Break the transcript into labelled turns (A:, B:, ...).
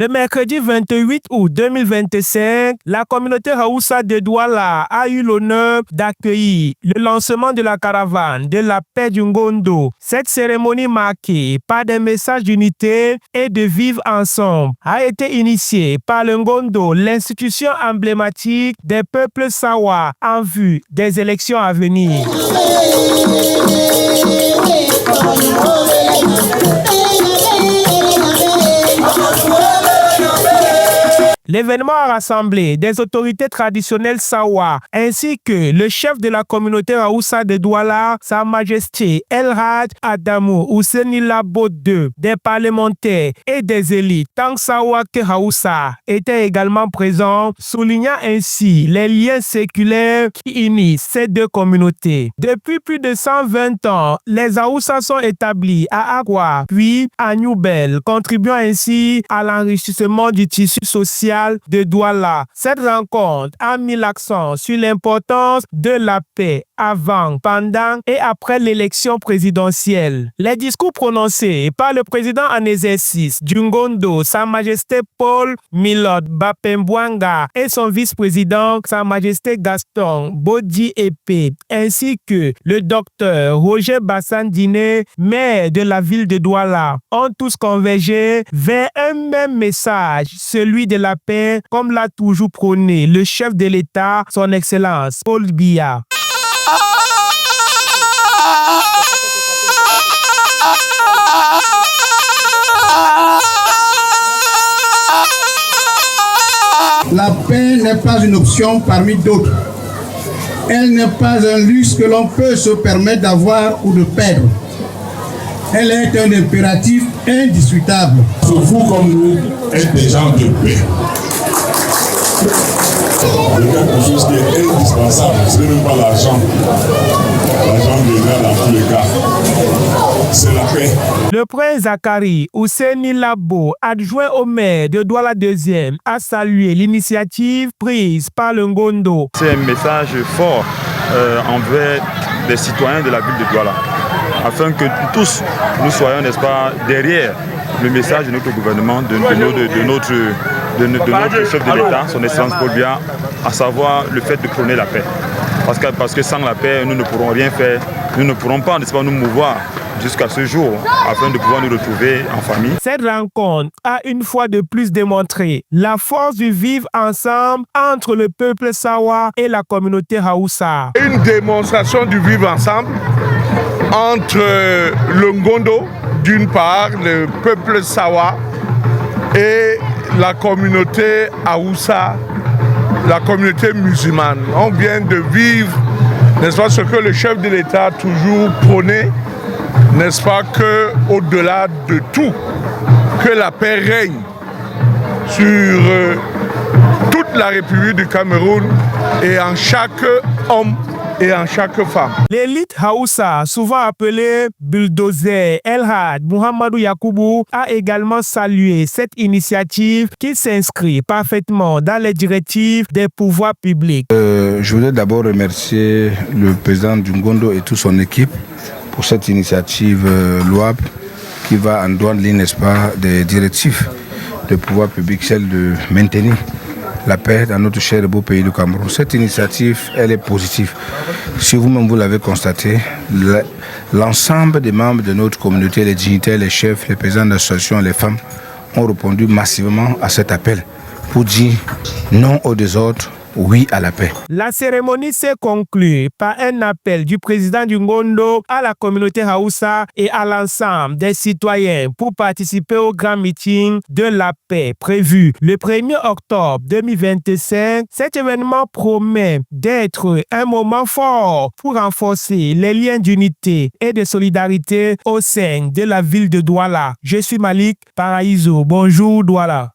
A: Le mercredi 28 août 2025, la communauté Haoussa de Douala a eu l'honneur d'accueillir le lancement de la caravane de la paix du Ngondo. Cette cérémonie marquée par des messages d'unité et de vivre ensemble a été initiée par le Ngondo, l'institution emblématique des peuples Sawa en vue des élections à venir. L'événement a rassemblé des autorités traditionnelles Sawa ainsi que le chef de la communauté Haoussa de Douala, Sa Majesté El Hadj Adamou Ouseni Labo II, des parlementaires et des élites tant Sawa que Haoussa étaient également présents, soulignant ainsi les liens séculaires qui unissent ces deux communautés. Depuis plus de 120 ans, les Haoussa sont établis à Agua puis à Newbel, contribuant ainsi à l'enrichissement du tissu social de Douala. Cette rencontre a mis l'accent sur l'importance de la paix avant, pendant et après l'élection présidentielle. Les discours prononcés par le président en exercice du Ngondo, Sa Majesté Paul Milord Bapembouanga, et son vice-président, Sa Majesté Gaston Bodi Epé, ainsi que le docteur Roger Bassandine, maire de la ville de Douala, ont tous convergé vers un même message, celui de la paix, comme l'a toujours prôné le chef de l'État, son Excellence Paul Biya.
B: La paix n'est pas une option parmi d'autres. Elle n'est pas un luxe que l'on peut se permettre d'avoir ou de perdre. Elle est un impératif indiscutable.
C: Vous comme nous êtes des gens de paix. Il y a quelque chose qui est indispensable, ce n'est même pas l'argent. L'argent viendra dans tous les cas. C'est la paix.
A: Le prince Zakari Ouseni Labo, adjoint au maire de Douala II, a salué l'initiative prise par le Ngondo.
D: C'est un message fort envers les citoyens de la ville de Douala, afin que tous nous soyons, n'est-ce pas, derrière le message de notre gouvernement, de notre chef de l'État, son Excellence Paul Biya, à savoir le fait de prôner la paix. Parce que sans la paix, nous ne pourrons rien faire, nous ne pourrons pas, n'est-ce pas, nous mouvoir jusqu'à ce jour, afin de pouvoir nous retrouver en famille.
A: Cette rencontre a une fois de plus démontré la force du vivre ensemble entre le peuple Sawa et la communauté Haoussa.
E: Une démonstration du vivre ensemble entre le Ngondo, d'une part, le peuple Sawa, et la communauté Haoussa, la communauté musulmane. On vient de vivre, n'est-ce pas, ce que le chef de l'État a toujours prôné, n'est-ce pas, qu'au-delà de tout, que la paix règne sur toute la République du Cameroun et en chaque homme et en chaque femme.
A: L'élite Haoussa, souvent appelée bulldozer El Hadj Muhammadu Yakubu, a également salué cette initiative qui s'inscrit parfaitement dans les directives des pouvoirs publics.
F: Je voudrais d'abord remercier le président du Ngondo et toute son équipe pour cette initiative louable qui va en droite ligne, n'est-ce pas, des directives des pouvoirs publics, celle de maintenir la paix dans notre cher et beau pays du Cameroun. Cette initiative, elle est positive. Si vous-même vous l'avez constaté, l'ensemble des membres de notre communauté, les dignitaires, les chefs, les présidents d'associations, les femmes, ont répondu massivement à cet appel pour dire non au désordre, oui à la paix.
A: La cérémonie s'est conclue par un appel du président du Ngondo à la communauté Haoussa et à l'ensemble des citoyens pour participer au grand meeting de la paix prévu le 1er octobre 2025. Cet événement promet d'être un moment fort pour renforcer les liens d'unité et de solidarité au sein de la ville de Douala. Je suis Malik Paraïso. Bonjour Douala.